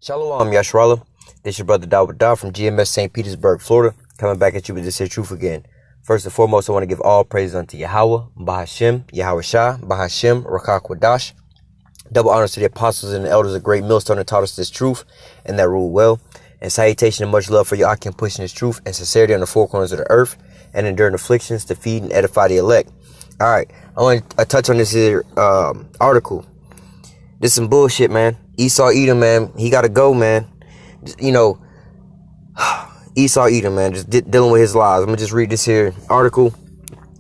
Shalom, Yashrala. This is your brother Dawud Daw from GMS St. Petersburg, Florida, coming back at you with this here truth again. First and foremost, I want to give all praise unto Yahweh, Bahashem, Yahweh Shah, Bahashem, Rakak Wadash. Double honors to the apostles and the elders of Great Millstone that taught us this truth and that rule well. And salutation and much love for your Akim pushing this truth and sincerity on the four corners of the earth and enduring afflictions to feed and edify the elect. All right, I want to touch on this here article. This is some bullshit, man. Esau Edom, man, he got to go, man. You know, Esau Edom, man, just dealing with his lies. I'm going to just read this here article.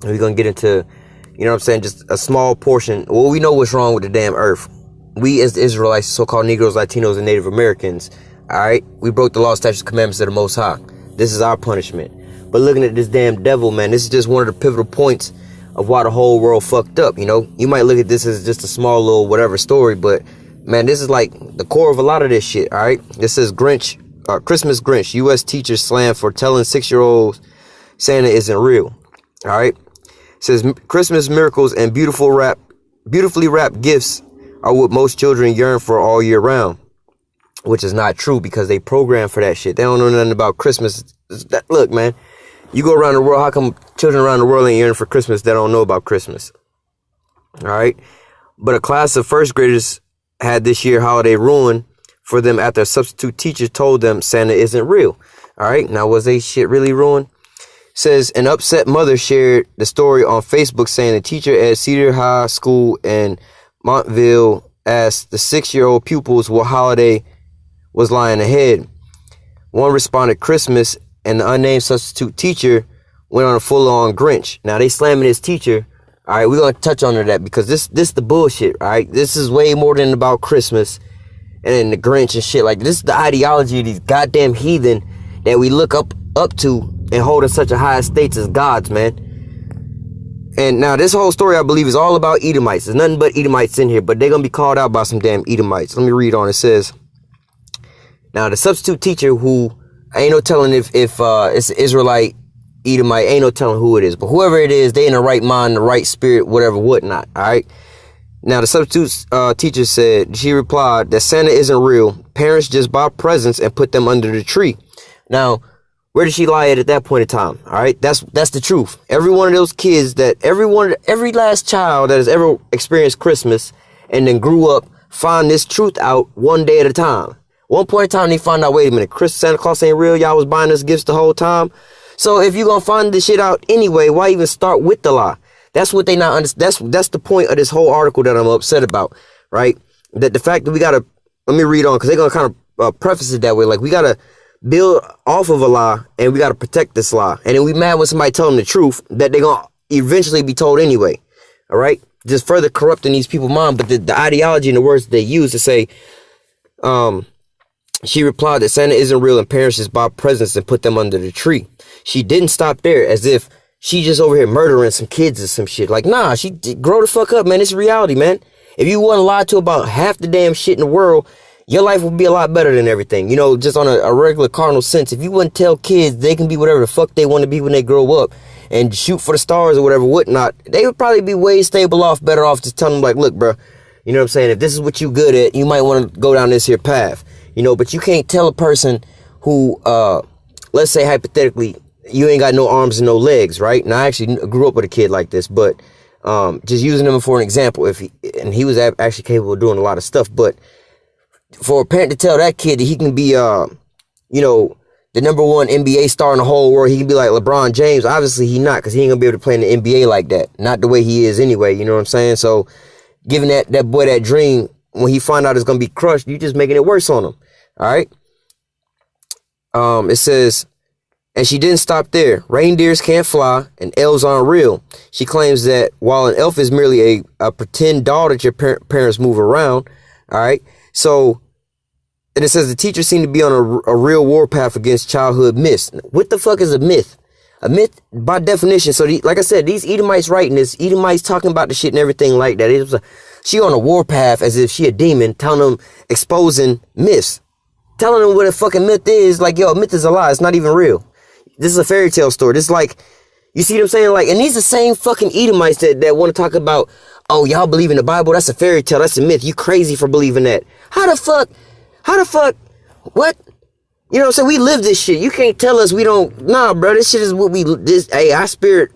And we're going to get into, you know what I'm saying, just a small portion. Well, we know what's wrong with the damn earth. We as the Israelites, so-called Negroes, Latinos, and Native Americans, all right, we broke the law, statutes, commandments of the Most High. This is our punishment. But looking at this damn devil, man, this is just one of the pivotal points of why the whole world fucked up, you know. You might look at this as just a small little whatever story, but man, this is like the core of a lot of this shit, all right? This says Christmas Grinch, U.S. teachers slammed for telling 6-year-olds Santa isn't real, all right? It says Christmas miracles and beautifully wrapped gifts are what most children yearn for all year round, which is not true because they program for that shit. They don't know nothing about Christmas. Look, man, you go around the world, how come children around the world ain't yearning for Christmas that don't know about Christmas? All right? But a class of first graders had this year holiday ruined for them after a substitute teacher told them Santa isn't real. All right, now was they shit really ruined? Says an upset mother shared the story on Facebook saying the teacher at Cedar High School in Montville asked the 6-year-old pupils what holiday was lying ahead. One responded Christmas, and the unnamed substitute teacher went on a full-on Grinch. Now they slamming his teacher. All right, we're going to touch on that because this the bullshit, all right? This is way more than about Christmas and the Grinch and shit. Like, this is the ideology of these goddamn heathen that we look up to and hold in such a high estate as gods, man. And now this whole story, I believe, is all about Edomites. There's nothing but Edomites in here, but they're going to be called out by some damn Edomites. Let me read on. It says, now the substitute teacher who, I ain't no telling if it's an Israelite, Edomite, ain't no telling who it is, but whoever it is, they in the right mind, the right spirit, whatever, whatnot. All right. Now the substitute teacher said, she replied that Santa isn't real. Parents just buy presents and put them under the tree. Now, where did she lie at that point in time? All right. That's the truth. Every one of those kids every last child that has ever experienced Christmas and then grew up find this truth out one day at a time. One point in time, they find out, wait a minute, Santa Claus ain't real. Y'all was buying us gifts the whole time. So if you're going to find this shit out anyway, why even start with the lie? That's what they not understand. That's the point of this whole article that I'm upset about, right? That the fact that we got to, let me read on, because they're going to kind of preface it that way. Like, we got to build off of a lie, and we got to protect this lie. And then we mad when somebody tell them the truth that they're going to eventually be told anyway, all right? Just further corrupting these people's mind. But the ideology and the words that they use to say, she replied that Santa isn't real and parents just buy presents and put them under the tree. She didn't stop there as if she just over here murdering some kids or some shit. Like, nah, she grow the fuck up, man. It's reality, man. If you wasn't lied to about half the damn shit in the world, your life would be a lot better than everything. You know, just on a regular cardinal sense. If you wouldn't tell kids they can be whatever the fuck they want to be when they grow up and shoot for the stars or whatever, whatnot, they would probably be way better off just telling them, like, look, bro, you know what I'm saying? If this is what you good at, you might want to go down this here path. You know, but you can't tell a person who, let's say hypothetically, you ain't got no arms and no legs, right? And I actually grew up with a kid like this, but just using him for an example, he was actually capable of doing a lot of stuff. But for a parent to tell that kid that he can be, you know, the #1 NBA star in the whole world, he can be like LeBron James. Obviously, he not, because he ain't gonna be able to play in the NBA like that. Not the way he is anyway. You know what I'm saying? So, giving that boy that dream, when he find out it's gonna be crushed, you just making it worse on him. All right. It says, and she didn't stop there. Reindeers can't fly and elves aren't real. She claims that while an elf is merely a pretend doll that your parents move around. All right. So, and it says the teacher seemed to be on a real warpath against childhood myths. What the fuck is a myth? A myth by definition. So like I said, these Edomites writing this, Edomites talking about the shit and everything like that. She on a warpath as if she a demon, telling them, exposing myths. Telling them what a fucking myth is. Like, yo, a myth is a lie. It's not even real. This is a fairy tale story. This is like, you see what I'm saying? Like, and these are the same fucking Edomites that want to talk about, oh, y'all believe in the Bible? That's a fairy tale. That's a myth. You crazy for believing that. How the fuck What? You know what I'm saying? We live this shit. You can't tell us we don't. Nah, bro. This shit is what we. Hey, our spirit,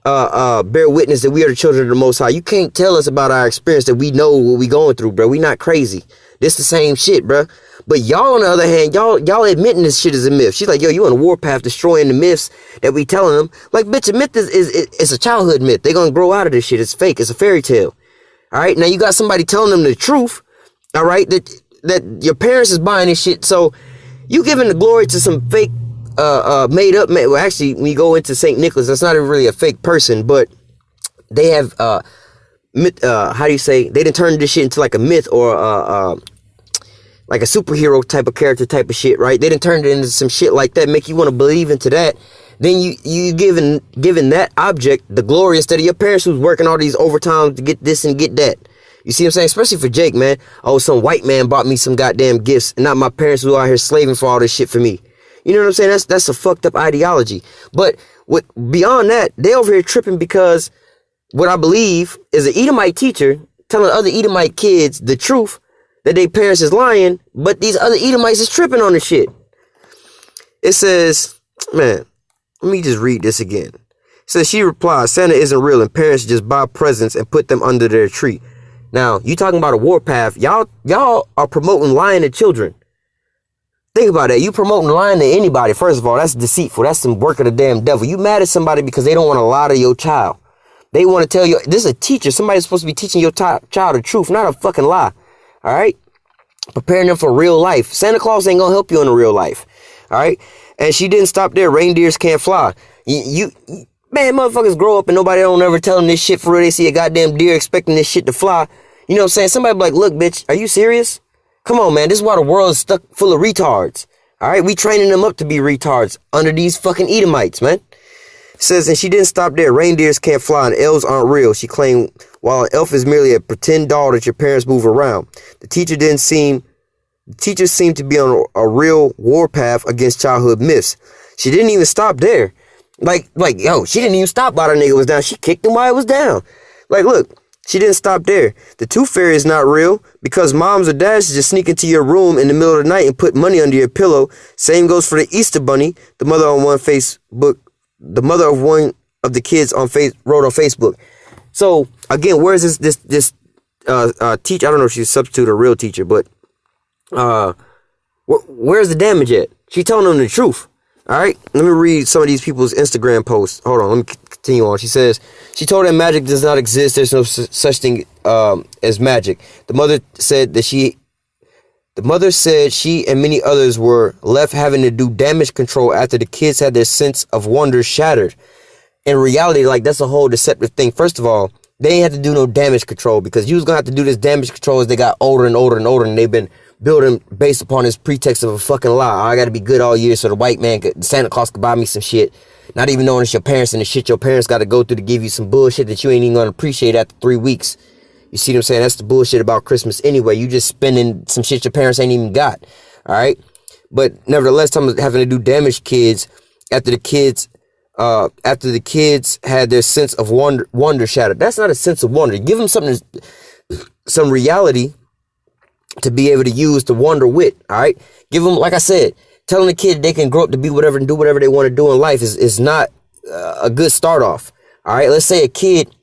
bear witness that we are the children of the Most High. You can't tell us about our experience that we know what we going through, bro. We not crazy. This the same shit, bro. But y'all, on the other hand, y'all admitting this shit is a myth. She's like, yo, you on a warpath destroying the myths that we telling them. Like, bitch, a myth is a childhood myth. They gonna grow out of this shit. It's fake. It's a fairy tale. All right. Now you got somebody telling them the truth. All right. That your parents is buying this shit. So you giving the glory to some fake, made up. Well, actually, when you go into St. Nicholas, that's not really a fake person, but they have, how do you say? They didn't turn this shit into like a myth or like a superhero type of character type of shit, right? They didn't turn it into some shit like that, make you want to believe into that. Then you giving that object the glory instead of your parents who's working all these overtime to get this and get that. You see what I'm saying? Especially for Jake, man. Oh, some white man bought me some goddamn gifts, and not my parents who are out here slaving for all this shit for me. You know what I'm saying? That's a fucked up ideology. But beyond that, they over here tripping because what I believe is an Edomite teacher telling other Edomite kids the truth that their parents is lying, but these other Edomites is tripping on the shit. It says, man, let me just read this again. It says, she replies, Santa isn't real and parents just buy presents and put them under their tree. Now, you talking about a warpath. Y'all are promoting lying to children. Think about that. You promoting lying to anybody. First of all, that's deceitful. That's some work of the damn devil. You mad at somebody because they don't want to lie to your child. They want to tell you, this is a teacher. Somebody's supposed to be teaching your child the truth, not a fucking lie. All right? Preparing them for real life. Santa Claus ain't gonna help you in the real life. All right? And she didn't stop there. Reindeers can't fly. Man, motherfuckers grow up and nobody don't ever tell them this shit for real. They see a goddamn deer expecting this shit to fly. You know what I'm saying? Somebody be like, look, bitch, are you serious? Come on, man. This is why the world is stuck full of retards. All right? We training them up to be retards under these fucking Edomites, man. It says, and she didn't stop there. Reindeers can't fly and elves aren't real. She claimed, while an elf is merely a pretend doll that your parents move around. The teachers seemed to be on a real warpath against childhood myths. She didn't even stop there. Like, yo, she didn't even stop while the nigga was down. She kicked him while it was down. Like, look, she didn't stop there. The tooth fairy is not real because moms or dads just sneak into your room in the middle of the night and put money under your pillow. Same goes for the Easter bunny. The mother of one of the kids wrote on Facebook. So again, where's this teacher? I don't know if she's a substitute or real teacher, but where's the damage at? She telling them the truth. All right, let me read some of these people's Instagram posts. Hold on, let me continue on. She says, she told them magic does not exist. There's no such thing as magic. The mother said she and many others were left having to do damage control after the kids had their sense of wonder shattered. In reality, like, that's a whole deceptive thing. First of all, they ain't have to do no damage control because you was gonna have to do this damage control as they got older and older and older, and they've been building based upon this pretext of a fucking lie. I gotta be good all year so the white man Santa Claus could buy me some shit, not even knowing it's your parents and the shit your parents gotta go through to give you some bullshit that you ain't even gonna appreciate after 3 weeks. You see what I'm saying? That's the bullshit about Christmas anyway. You just spending some shit your parents ain't even got. All right, but nevertheless, I'm having to do damage kids after the kids had their sense of wonder shattered. That's not a sense of wonder. Give them some reality to be able to use to wonder with. All right, give them, like I said, telling the kid they can grow up to be whatever and do whatever they want to do in life is not a good start off. All right, let's say a kid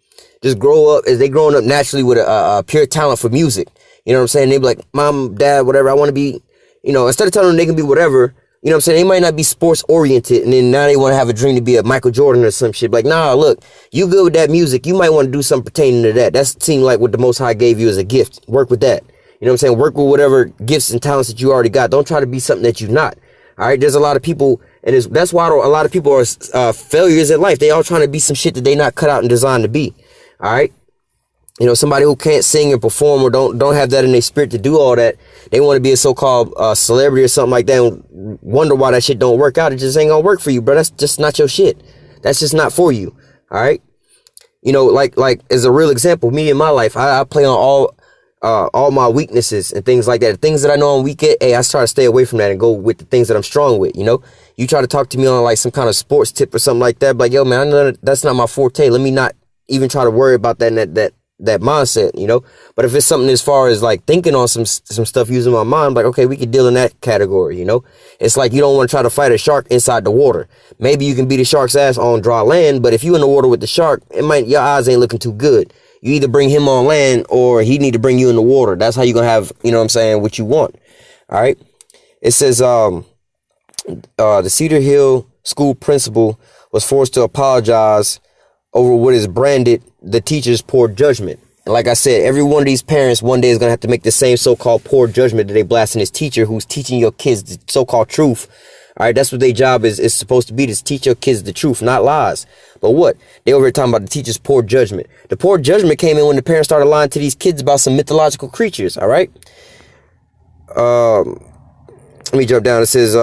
just grow up as they growing up naturally with a pure talent for music. You know what I'm saying? They be like, mom, dad, whatever, I want to be, you know, instead of telling them they can be whatever, you know what I'm saying? They might not be sports oriented, and then now they want to have a dream to be a Michael Jordan or some shit. Like, nah, look, you good with that music. You might want to do something pertaining to that. That seemed like what the Most High gave you as a gift. Work with that. You know what I'm saying? Work with whatever gifts and talents that you already got. Don't try to be something that you're not. All right? There's a lot of people, and that's why a lot of people are failures in life. They all trying to be some shit that they not cut out and designed to be. All right? You know, somebody who can't sing or perform or don't have that in their spirit to do all that, they want to be a so-called celebrity or something like that and wonder why that shit don't work out. It just ain't gonna work for you, bro. That's just not your shit. That's just not for you. All right. You know, like as a real example, me in my life, I play on all my weaknesses and things like that. The things that I know I'm weak at, hey, I try to stay away from that and go with the things that I'm strong with. You know, you try to talk to me on like some kind of sports tip or something like that, like, yo, man, I know that's not my forte. Let me not even try to worry about that that mindset, you know. But if it's something as far as like thinking on some stuff using my mind, like, okay, we could deal in that category, you know. It's like you don't want to try to fight a shark inside the water. Maybe you can beat a shark's ass on dry land, but if you in the water with the shark, your odds ain't looking too good. You either bring him on land or he need to bring you in the water. That's how you're gonna have, you know what I'm saying, what you want. All right. It says the Cedar Hill school principal was forced to apologize over what is branded the teacher's poor judgment. And like I said, every one of these parents one day is going to have to make the same so-called poor judgment that they blasting this teacher who's teaching your kids the so-called truth. All right, that's what their job is supposed to be, to teach your kids the truth, not lies. But what? They over here talking about the teacher's poor judgment. The poor judgment came in when the parents started lying to these kids about some mythological creatures, all right? Let me jump down. It says,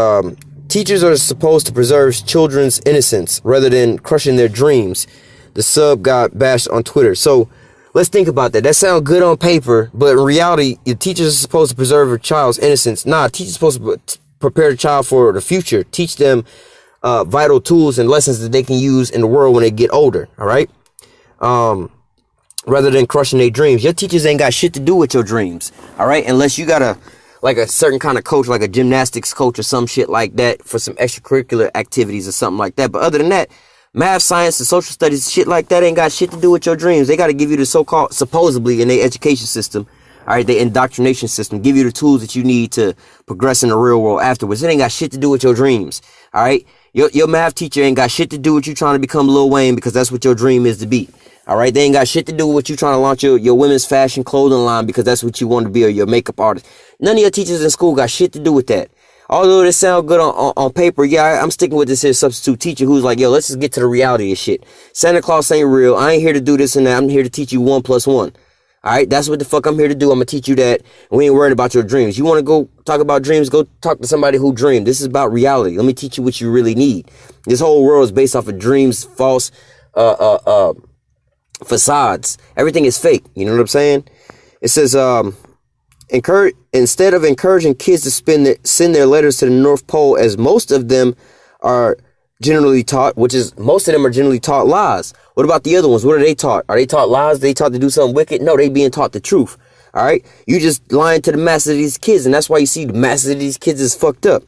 teachers are supposed to preserve children's innocence rather than crushing their dreams. The sub got bashed on Twitter. So let's think about that. That sounds good on paper, but in reality, your teachers are supposed to preserve a child's innocence. Nah, teachers are supposed to prepare the child for the future. Teach them vital tools and lessons that they can use in the world when they get older. All right. Rather than crushing their dreams. Your teachers ain't got shit to do with your dreams. All right. Unless you got a certain kind of coach, like a gymnastics coach or some shit like that for some extracurricular activities or something like that. But other than that, math, science, and social studies, shit like that ain't got shit to do with your dreams. They got to give you the so-called, supposedly in their education system, all right, the indoctrination system, give you the tools that you need to progress in the real world afterwards. It ain't got shit to do with your dreams, all right? Your math teacher ain't got shit to do with you trying to become Lil Wayne because that's what your dream is to be, all right? They ain't got shit to do with what you trying to launch your women's fashion clothing line because that's what you want to be, or your makeup artist. None of your teachers in school got shit to do with that. Although this sound good on paper, yeah, I'm sticking with this here substitute teacher who's like, yo, let's just get to the reality of shit. Santa Claus ain't real. I ain't here to do this and that. I'm here to teach you 1 + 1. All right, that's what the fuck I'm here to do. I'm gonna teach you that. And we ain't worried about your dreams. You want to go talk about dreams? Go talk to somebody who dreamed. This is about reality. Let me teach you what you really need. This whole world is based off of dreams, false facades. Everything is fake. You know what I'm saying? It says, instead of encouraging kids to send their letters to the North Pole, as most of them are generally taught, most of them are generally taught lies. What about the other ones? What are they taught? Are they taught lies? Are they taught to do something wicked? No, they being taught the truth. All right. You just lying to the masses of these kids. And that's why you see the masses of these kids is fucked up.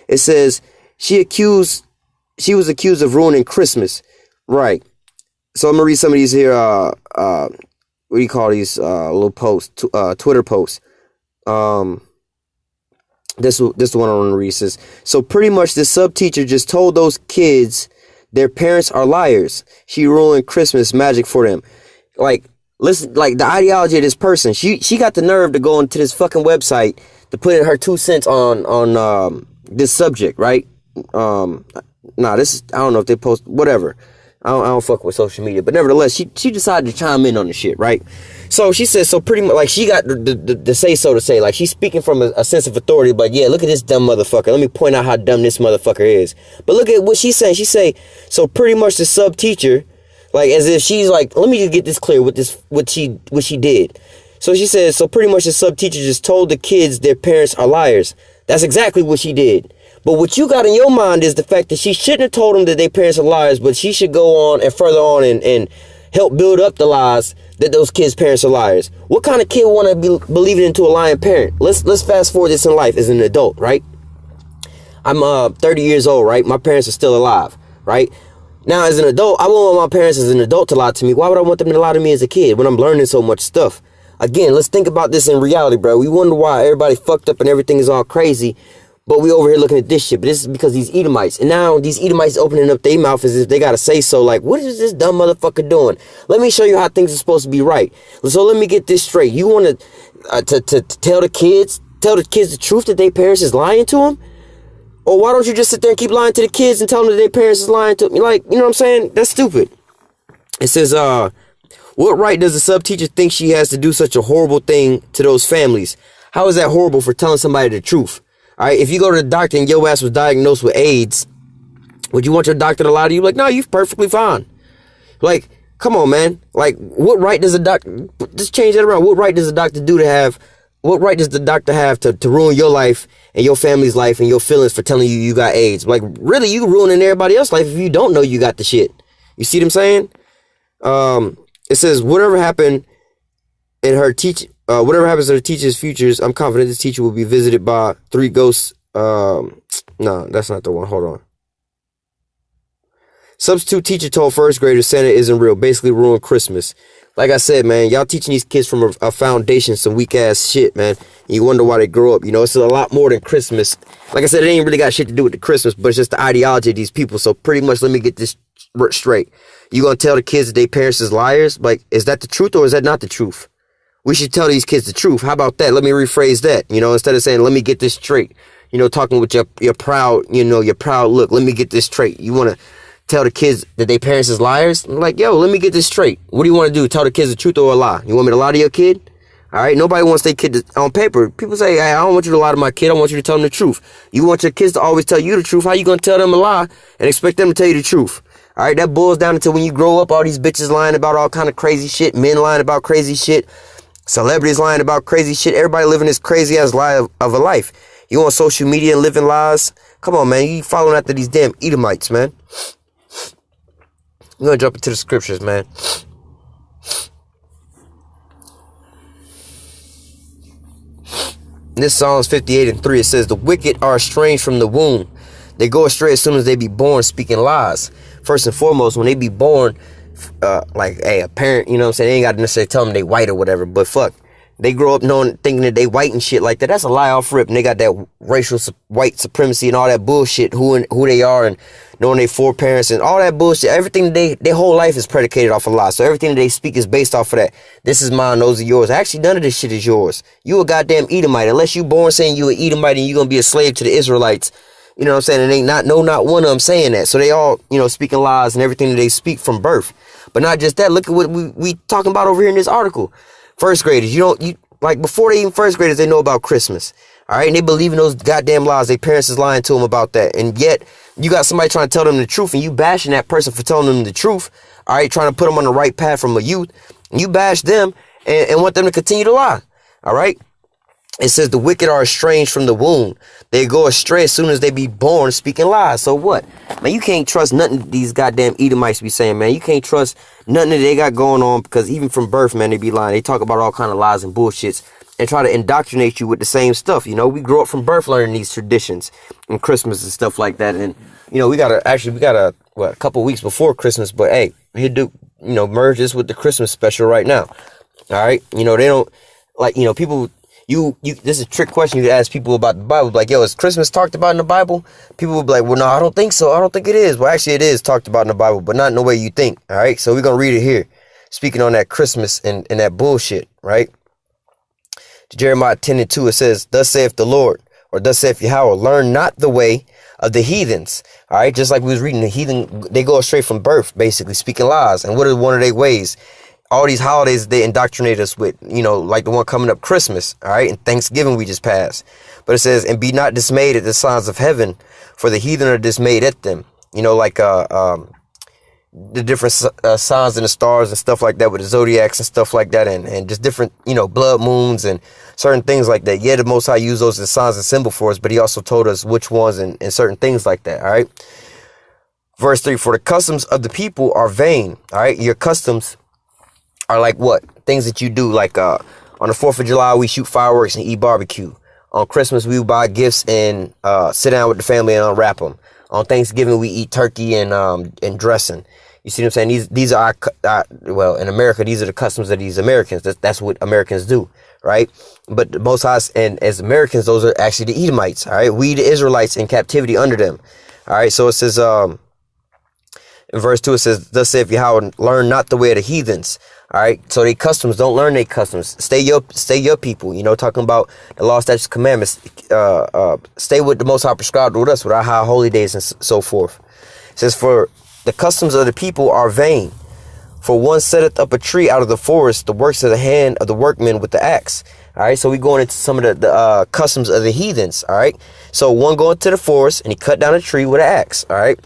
It says she was accused of ruining Christmas. Right. So I'm going to read some of these here. What do you call these little posts, Twitter posts? This is the one I want to read. Says, so pretty much the sub teacher just told those kids their parents are liars. She ruined Christmas magic for them. Like, listen, like the ideology of this person. She got the nerve to go into this fucking website to put in her 2 cents on this subject, right? This I don't know if they post whatever. I don't fuck with social media, but nevertheless, she decided to chime in on the shit, right? So she says, so pretty much, like, she got the say so to say, like, she's speaking from a sense of authority, but yeah, look at this dumb motherfucker. Let me point out how dumb this motherfucker is. But look at what she's saying. She say, so pretty much the sub teacher, like, as if she's like, let me just get this clear what she did. So she says, so pretty much the sub teacher just told the kids their parents are liars. That's exactly what she did. But what you got in your mind is the fact that she shouldn't have told them that their parents are liars, but she should go on and further on and help build up the lies that those kids' parents are liars. What kind of kid want to be believing into a lying parent? Let's fast forward this in life as an adult, right? I'm 30 years old, right? My parents are still alive, right? Now, as an adult, I won't want my parents as an adult to lie to me. Why would I want them to lie to me as a kid when I'm learning so much stuff? Again, let's think about this in reality, bro. We wonder why everybody fucked up and everything is all crazy. But we over here looking at this shit. But this is because these Edomites. And now these Edomites opening up their mouth as if they got to say so. Like, what is this dumb motherfucker doing? Let me show you how things are supposed to be right. So let me get this straight. You want to tell the kids the truth that their parents is lying to them? Or why don't you just sit there and keep lying to the kids and tell them that their parents is lying to them? Like, you know what I'm saying? That's stupid. It says, what right does the sub teacher think she has to do such a horrible thing to those families? How is that horrible for telling somebody the truth? All right, if you go to the doctor and your ass was diagnosed with AIDS, would you want your doctor to lie to you? Like, no, you're perfectly fine. Like, come on, man. Like, what right does a doctor, just change that around. What right does a doctor what right does the doctor have to ruin your life and your family's life and your feelings for telling you got AIDS? Like, really, you ruining everybody else's life if you don't know you got the shit. You see what I'm saying? It says, whatever happened and her whatever happens to her teacher's futures, I'm confident this teacher will be visited by 3 ghosts. No, that's not the one. Hold on. Substitute teacher told first graders Santa isn't real. Basically ruined Christmas. Like I said, man, y'all teaching these kids from a foundation some weak ass shit, man. And you wonder why they grow up. You know, it's a lot more than Christmas. Like I said, it ain't really got shit to do with the Christmas, but it's just the ideology of these people. So pretty much, let me get this straight. You gonna tell the kids that their parents is liars? Like, is that the truth or is that not the truth? We should tell these kids the truth. How about that? Let me rephrase that. You know, instead of saying, let me get this straight. You know, talking with your proud, your proud look. Let me get this straight. You want to tell the kids that their parents is liars? I'm like, yo, let me get this straight. What do you want to do? Tell the kids the truth or a lie? You want me to lie to your kid? All right. Nobody wants their kid on paper. People say, hey, I don't want you to lie to my kid. I want you to tell them the truth. You want your kids to always tell you the truth. How you going to tell them a lie and expect them to tell you the truth? All right. That boils down to when you grow up, all these bitches lying about all kind of crazy shit. Men lying about crazy shit. Celebrities lying about crazy shit. Everybody living this crazy ass lie of a life. You on social media and living lies? Come on, man. You following after these damn Edomites, man. We're going to jump into the scriptures, man. This Psalms 58:3, it says, the wicked are estranged from the womb. They go astray as soon as they be born, speaking lies. First and foremost, when they be born, like, hey, a parent, you know what I'm saying? They ain't got to necessarily tell them they white or whatever, but fuck. They grow up thinking that they white and shit like that. That's a lie off rip. And they got that racial white supremacy and all that bullshit, who they are and knowing they foreparents and all that bullshit. Everything their whole life is predicated off a lie. So everything that they speak is based off of that. This is mine, those are yours. Actually, none of this shit is yours. You a goddamn Edomite. Unless you born saying you an Edomite and you gonna be a slave to the Israelites. You know what I'm saying? And ain't not one of them saying that. So they all, speaking lies and everything that they speak from birth. But not just that. Look at what we talking about over here in this article. First graders, like before they even first graders, they know about Christmas. All right. And they believe in those goddamn lies. Their parents is lying to them about that. And yet you got somebody trying to tell them the truth and you bashing that person for telling them the truth. All right. Trying to put them on the right path from a youth. And you bash them and want them to continue to lie. All right. It says the wicked are estranged from the womb. They go astray as soon as they be born, speaking lies. So what? Man, you can't trust nothing these goddamn Edomites be saying, man. You can't trust nothing that they got going on because even from birth, man, they be lying. They talk about all kind of lies and bullshits and try to indoctrinate you with the same stuff. We grew up from birth learning these traditions and Christmas and stuff like that. And, we got a couple weeks before Christmas, but hey, he'll do, merge this with the Christmas special right now. All right. They don't like, people. This is a trick question you ask people about the Bible. Like, yo, is Christmas talked about in the Bible? People will be like, well, no, I don't think so. I don't think it is. Well, actually, it is talked about in the Bible, but not in the way you think. All right. So we're going to read it here. Speaking on that Christmas and that bullshit. Right. Jeremiah 10:2, it says, thus saith the Lord, or thus saith Yahweh, learn not the way of the heathens. All right. Just like we was reading, the heathen, they go straight from birth, basically speaking lies. And what are one of their ways? All these holidays they indoctrinate us with, like the one coming up, Christmas, all right, and Thanksgiving we just passed. But it says, and be not dismayed at the signs of heaven, for the heathen are dismayed at them. Like the different signs and the stars and stuff like that with the zodiacs and stuff like that, and just different, blood moons and certain things like that. Yeah, the Most High used those as signs and symbol for us, but he also told us which ones and certain things like that, all right. Verse 3, for the customs of the people are vain, all right. Your customs are like what? Things that you do, like on the 4th of July, we shoot fireworks and eat barbecue. On Christmas, we buy gifts and sit down with the family and unwrap them. On Thanksgiving, we eat turkey and dressing. You see what I'm saying? These are well, in America, these are the customs of these Americans. That's what Americans do, right? But the Most High, and as Americans, those are actually the Edomites, all right? We, the Israelites, in captivity under them, all right? So it says, in verse 2, it says, thus saith Yahweh, learn not the way of the heathens. All right. So they customs, don't learn their customs. Stay your people, talking about the law, statutes, commandments. Stay with the Most High prescribed with us, with our high holy days and so forth. It says, for the customs of the people are vain. For one setteth up a tree out of the forest, the works of the hand of the workmen with the axe. All right. So we going into some of the customs of the heathens. All right. So one going to the forest and he cut down a tree with an axe. All right.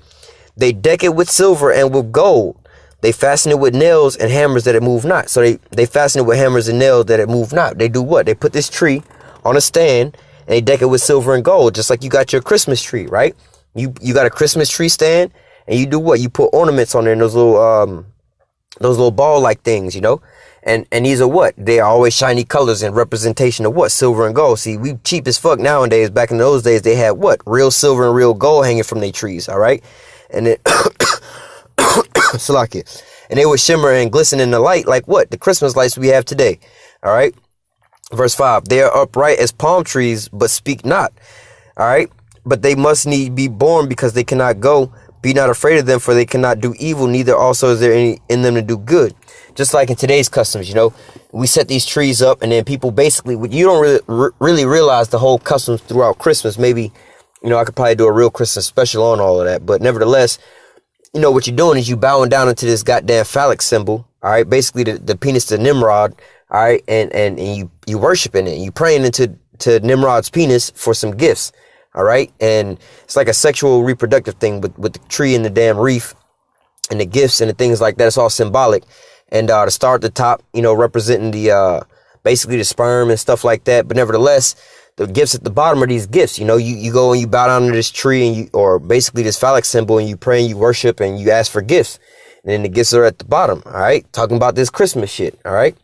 They deck it with silver and with gold. They fasten it with nails and hammers that it move not. So they fasten it with hammers and nails that it move not. They do what? They put this tree on a stand and they deck it with silver and gold, just like you got your Christmas tree, right? You got a Christmas tree stand and you do what? You put ornaments on there and those little ball like things, And these are what? They are always shiny colors and representation of what? Silver and gold. See, we cheap as fuck nowadays. Back in those days, they had what? Real silver and real gold hanging from their trees, all right? And it, Salakia. And they would shimmer and glisten in the light like what? The Christmas lights we have today, all right? Verse 5, they are upright as palm trees, but speak not, all right? But they must need be born because they cannot go. Be not afraid of them, for they cannot do evil, neither also is there any in them to do good. Just like in today's customs, you know, we set these trees up, and then people basically, you don't really realize the whole customs throughout Christmas. Maybe, you know, I could probably do a real Christmas special on all of that, but nevertheless, you know, what you're doing is you bowing down into this goddamn phallic symbol, all right, basically the penis to Nimrod, all right, and you worshiping it, you praying into Nimrod's penis for some gifts, all right, and it's like a sexual reproductive thing with the tree and the damn reef and the gifts and the things like that. It's all symbolic. And the star at the top, you know, representing the basically the sperm and stuff like that. But nevertheless, the gifts at the bottom are these gifts. You know, you go and you bow down to this tree and or basically this phallic symbol, and you pray and you worship and you ask for gifts. And then the gifts are at the bottom. All right, talking about this Christmas shit. All right,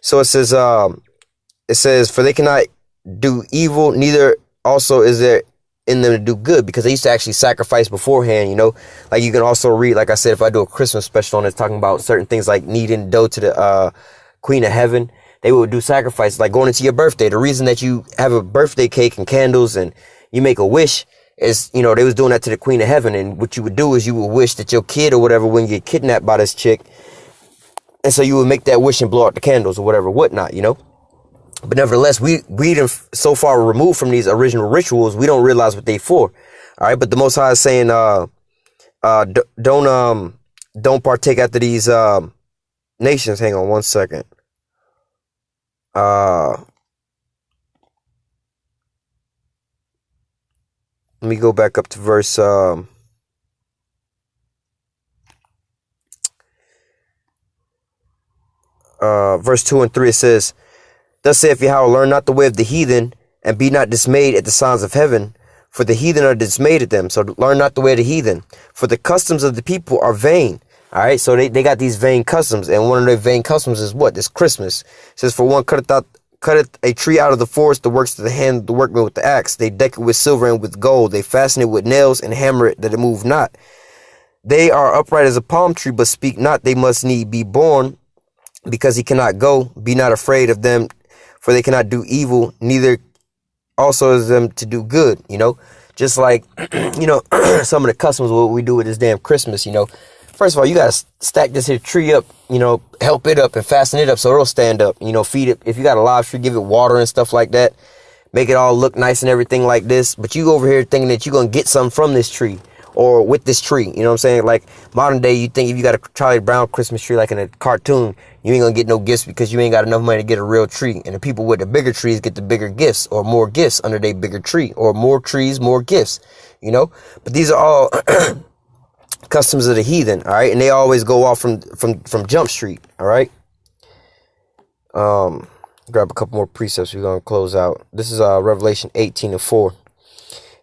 so it says for they cannot do evil, neither also is there in them to do good, because they used to actually sacrifice beforehand, you know. Like you can also read, like I said, if I do a Christmas special on it talking about certain things like kneading dough to the Queen of Heaven, they would do sacrifices like going into your birthday. The reason that you have a birthday cake and candles and you make a wish is, you know, they was doing that to the Queen of Heaven. And what you would do is you would wish that your kid or whatever wouldn't get kidnapped by this chick, and so you would make that wish and blow out the candles or whatever, whatnot, you know. But nevertheless, we so far removed from these original rituals, we don't realize what they for. All right, but the Most High is saying, don't partake after these nations. Hang on one second. Let me go back up to verse verse 2 and 3. It says, "Thus saith Yahweh, learn not the way of the heathen, and be not dismayed at the signs of heaven, for the heathen are dismayed at them." So learn not the way of the heathen, for the customs of the people are vain. All right, so they got these vain customs, and one of their vain customs is what? This Christmas. It says, "For one cutteth a tree out of the forest, the works of the hand of the workman with the axe. They deck it with silver and with gold. They fasten it with nails and hammer it that it move not. They are upright as a palm tree, but speak not. They must need be born, because he cannot go. Be not afraid of them, for they cannot do evil, neither also is them to do good." You know, just like, you know, some of the customs, what we do with this damn Christmas, you know. First of all, you got to stack this here tree up, you know, help it up and fasten it up so it'll stand up, you know, feed it. If you got a live tree, give it water and stuff like that. Make it all look nice and everything like this. But you over here thinking that you're going to get something from this tree or with this tree. You know what I'm saying? Like modern day, you think if you got a Charlie Brown Christmas tree like in a cartoon, you ain't going to get no gifts because you ain't got enough money to get a real tree. And the people with the bigger trees get the bigger gifts or more gifts under their bigger tree, or more trees, more gifts, you know. But these are all customs of the heathen, all right, and they always go off from Jump Street, all right. Grab a couple more precepts. We're gonna close out. This is Revelation 18:4.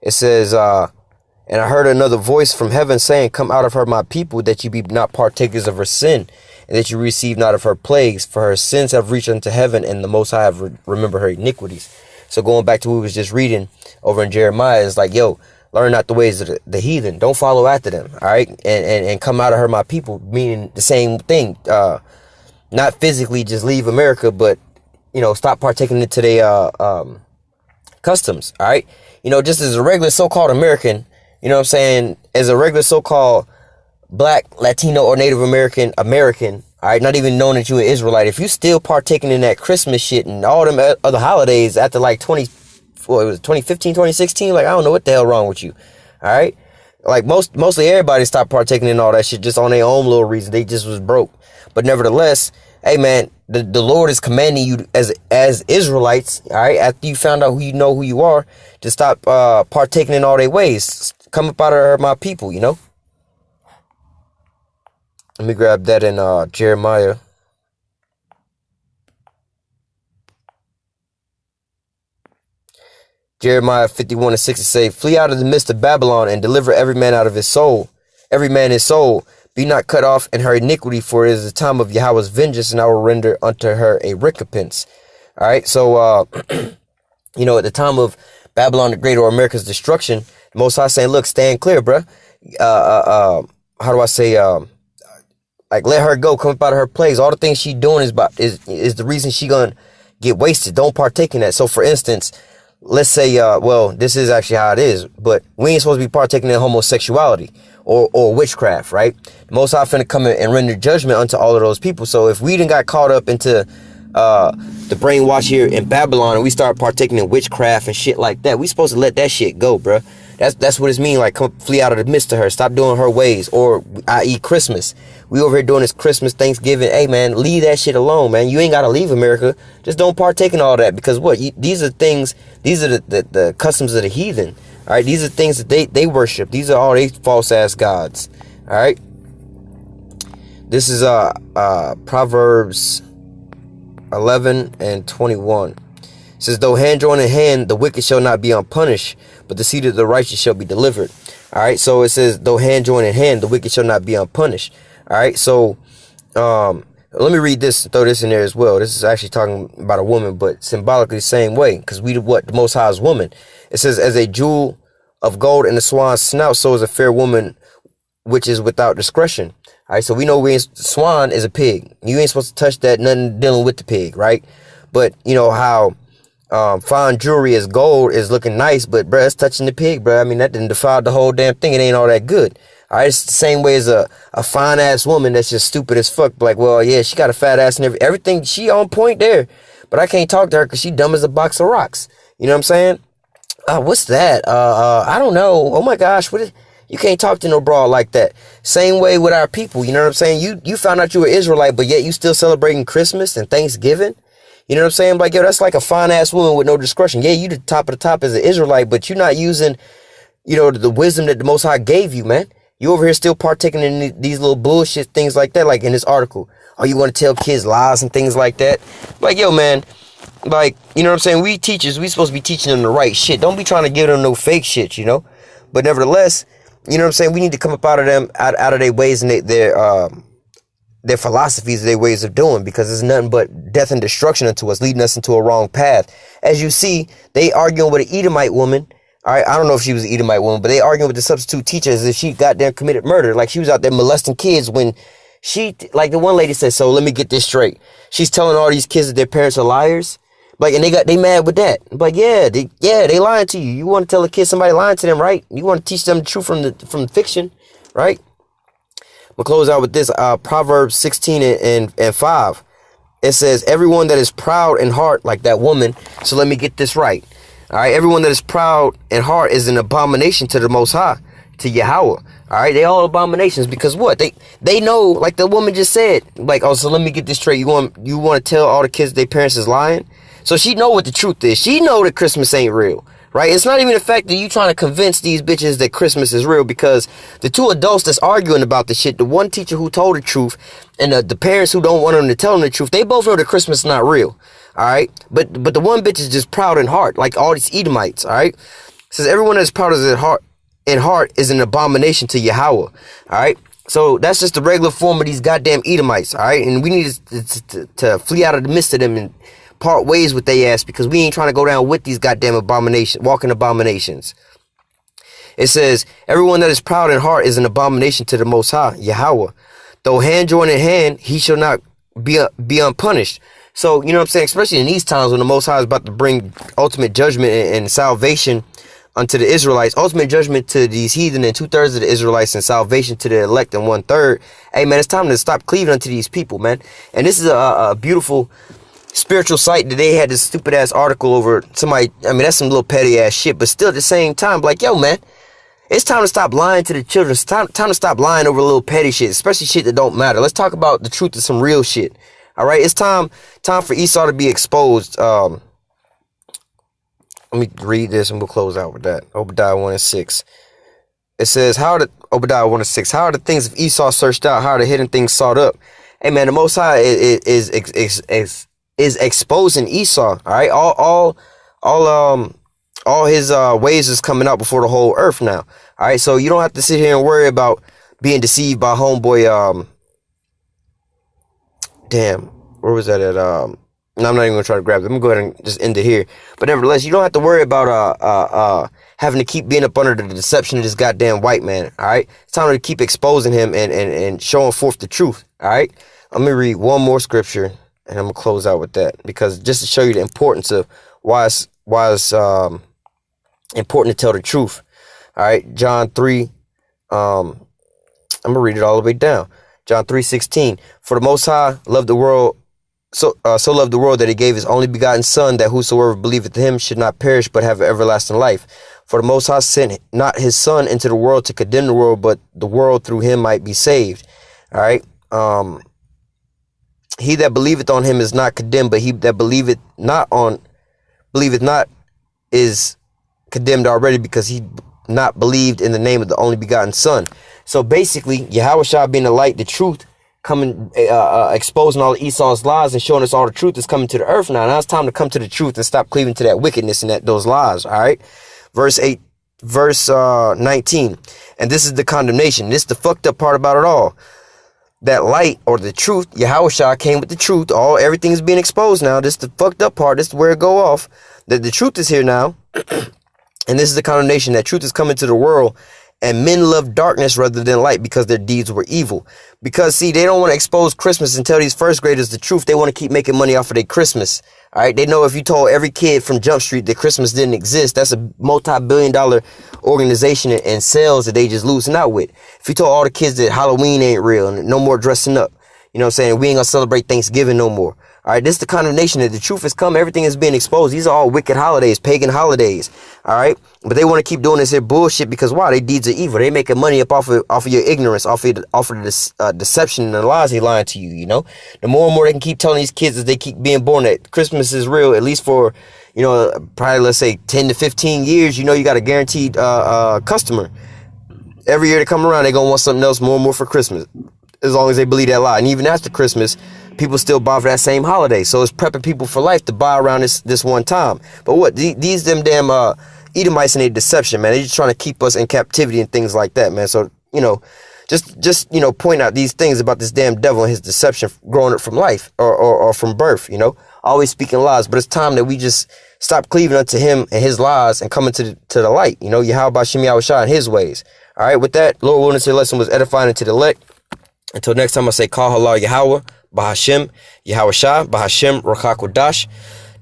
It says, "And I heard another voice from heaven saying, Come out of her, my people, that you be not partakers of her sin, and that you receive not of her plagues, for her sins have reached unto heaven, and the Most High have remembered her iniquities." So going back to what we was just reading over in Jeremiah, it's like, yo, learn not the ways of the heathen. Don't follow after them. All right. And come out of her, my people, meaning the same thing. Not physically just leave America, but, you know, stop partaking into their customs. All right. You know, just as a regular so-called American, you know what I'm saying? As a regular so-called Black, Latino, or Native American, all right, not even knowing that you're an Israelite, if you still partaking in that Christmas shit and all them other holidays after like 2015, 2016, like I don't know what the hell wrong with you. All right, like mostly everybody stopped partaking in all that shit just on their own little reason. They just was broke. But nevertheless, hey man, the Lord is commanding you as Israelites, all right, after you found out who you are, to stop partaking in all their ways. Come up out of her, my people, you know. Let me grab that in Jeremiah. Jeremiah 51:6 say, "Flee out of the midst of Babylon and deliver every man out of his soul, every man his soul. Be not cut off in her iniquity, for it is the time of Yahweh's vengeance, and I will render unto her a recompense. All right, so you know, at the time of Babylon the Great, or America's destruction, the Most High saying, look, stand clear, bruh. How do I say, like, let her go, come up out of her place. All the things she doing is the reason she gonna get wasted. Don't partake in that. So for instance, let's say, well, this is actually how it is, but we ain't supposed to be partaking in homosexuality or witchcraft, right? The Most High finna come in and render judgment unto all of those people. So if we done got caught up into the brainwash here in Babylon, and we start partaking in witchcraft and shit like that, we supposed to let that shit go, bruh. That's what it's mean. Like, come flee out of the midst of her. Stop doing her ways. Or, i.e., Christmas. We over here doing this Christmas, Thanksgiving. Hey, man, leave that shit alone, man. You ain't got to leave America. Just don't partake in all that. Because what? These are things, these are the customs of the heathen. All right? These are things that they worship. These are all they false-ass gods. All right? This is Proverbs 11 and 21. It says, though hand join in hand, the wicked shall not be unpunished, but the seed of the righteous shall be delivered. All right. So it says, though hand join in hand, the wicked shall not be unpunished. All right. So let me read this and throw this in there as well. This is actually talking about a woman, but symbolically the same way, because we what the Most High's woman. It says, as a jewel of gold in the swan's snout, so is a fair woman which is without discretion. All right. So we know swan is a pig. You ain't supposed to touch that, nothing dealing with the pig. Right. But you know how fine jewelry as gold is looking nice, but bruh, it's touching the pig, bruh. I mean, that didn't defile the whole damn thing. It ain't all that good. All right, it's the same way as a fine ass woman that's just stupid as fuck. Like, well, yeah, she got a fat ass and everything. She on point there, but I can't talk to her because she dumb as a box of rocks. You know what I'm saying? What's that? I don't know. Oh my gosh, you can't talk to no broad like that. Same way with our people. You know what I'm saying? You found out you were Israelite, but yet you still celebrating Christmas and Thanksgiving. You know what I'm saying? Like, yo, that's like a fine ass woman with no discretion. Yeah, you the top of the top as an Israelite, but you're not using, you know, the wisdom that the Most High gave you, man. You over here still partaking in these little bullshit things like that, like in this article. Oh, you want to tell kids lies and things like that? Like, yo, man, like, you know what I'm saying? We teachers, we supposed to be teaching them the right shit. Don't be trying to give them no fake shit, you know? But nevertheless, you know what I'm saying? We need to come up out of them, out of their ways and their philosophies, their ways of doing, because it's nothing but death and destruction unto us, leading us into a wrong path. As you see, they arguing with an Edomite woman. All right, I don't know if she was an Edomite woman, but they arguing with the substitute teacher as if she goddamn committed murder. Like she was out there molesting kids when she, like the one lady said, so let me get this straight. She's telling all these kids that their parents are liars. Like, and they mad with that. Like, yeah, they lying to you. You want to tell a kid somebody lying to them, right? You want to teach them the truth from fiction, right? We'll close out with this, Proverbs 16 and 5. It says, everyone that is proud in heart, like that woman. So let me get this right. All right. Everyone that is proud in heart is an abomination to the Most High, to Yahweh. All right. They all abominations because what? They know, like the woman just said, like, oh, so let me get this straight. You want to tell all the kids their parents is lying? So she know what the truth is. She know that Christmas ain't real. Right? It's not even the fact that you trying to convince these bitches that Christmas is real, because the two adults that's arguing about the shit, the one teacher who told the truth and the parents who don't want them to tell them the truth, they both know that Christmas is not real. All right. But the one bitch is just proud in heart, like all these Edomites. All right. It says everyone that's proud in heart is an abomination to Yahweh. All right. So that's just the regular form of these goddamn Edomites. All right. And we need to flee out of the midst of them and part ways with their ass, because we ain't trying to go down with these goddamn abominations, walking abominations. It says, everyone that is proud in heart is an abomination to the Most High, Yahweh. Though hand join in hand, he shall not be unpunished. So, you know what I'm saying? Especially in these times when the Most High is about to bring ultimate judgment and salvation unto the Israelites, ultimate judgment to these heathen and 2/3 of the Israelites, and salvation to the elect and 1/3. Hey, man, it's time to stop cleaving unto these people, man. And this is a beautiful spiritual site that they had this stupid ass article over somebody. I mean, that's some little petty ass shit, but still at the same time, like, yo, man, it's time to stop lying to the children. It's time to stop lying over little petty shit, especially shit that don't matter. Let's talk about the truth of some real shit. All right, it's time for Esau to be exposed. Let me read this and we'll close out with that. Obadiah 1:6. It says, Obadiah 1:6, how are the things of Esau searched out? How are the hidden things sought up? Hey, man, the Most High is exposing Esau. All right, all his ways is coming out before the whole earth now. All right, so you don't have to sit here and worry about being deceived by homeboy. Damn, where was that at? No, I'm not even gonna try to grab it. I'm gonna go ahead and just end it here. But nevertheless, you don't have to worry about having to keep being up under the deception of this goddamn white man. All right, it's time to keep exposing him and showing forth the truth. All right, let me read one more scripture and I'm gonna close out with that, because just to show you the importance of why it's important to tell the truth. All right, John 3. I'm gonna read it all the way down. John 3:16. For the Most High loved the world, so loved the world that he gave his only begotten Son, that whosoever believeth in him should not perish but have everlasting life. For the Most High sent not his Son into the world to condemn the world, but the world through him might be saved. All right. He that believeth on him is not condemned, but he that believeth not is condemned already, because he not believed in the name of the only begotten Son. So basically, Yahushua being the light, the truth, coming, exposing all of Esau's lies and showing us all the truth is coming to the earth now. Now it's time to come to the truth and stop cleaving to that wickedness and those lies. All right. Verse 19. And this is the condemnation. This is the fucked up part about it all. That light, or the truth, Yahushua came with the truth. Everything is being exposed now. This is the fucked up part. This is where it go off. That the truth is here now. And this is the condemnation. That truth is coming to the world. And men love darkness rather than light, because their deeds were evil. Because, see, they don't want to expose Christmas and tell these first graders the truth. They want to keep making money off of their Christmas. All right. They know if you told every kid from Jump Street that Christmas didn't exist, that's a multi-billion-dollar organization and sales that they just losing out with. If you told all the kids that Halloween ain't real and no more dressing up, you know what I'm saying? We ain't gonna celebrate Thanksgiving no more. All right, this is the condemnation that the truth has come. Everything is being exposed. These are all wicked holidays, pagan holidays. All right, but they want to keep doing this here bullshit because why? Their deeds are evil. They making money up off of your ignorance, off of the deception and the lies they lying to you. You know, the more and more they can keep telling these kids as they keep being born that Christmas is real, at least for, you know, probably let's say 10 to 15 years. You know, you got a guaranteed customer. Every year they come around, they gonna want something else more and more for Christmas, as long as they believe that lie. And even after Christmas, people still buy for that same holiday. So it's prepping people for life to buy around this one time. But what, these them damn Edomites and their deception, man. They just trying to keep us in captivity and things like that, man. So, you know, just you know, point out these things about this damn devil and his deception growing up from life or from birth, you know. Always speaking lies. But it's time that we just stop cleaving unto him and his lies and coming to the light. You know, Yahweh Shem Yahushua and his ways. All right, with that, Lord willing, this lesson was edifying into the elect. Until next time, I say, call halal Yahweh, Bahashem, Yahushua, Bahashem, Rakakwadash.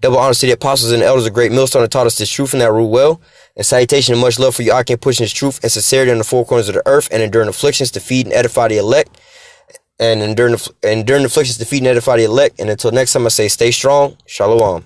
Double honors to the apostles and the elders of Great Millstone that taught us this truth and that rule well. And salutation and much love for you, I can pushing this truth and sincerity on the four corners of the earth and enduring afflictions to feed and edify the elect. And enduring afflictions to feed and edify the elect. And until next time, I say, stay strong. Shalom.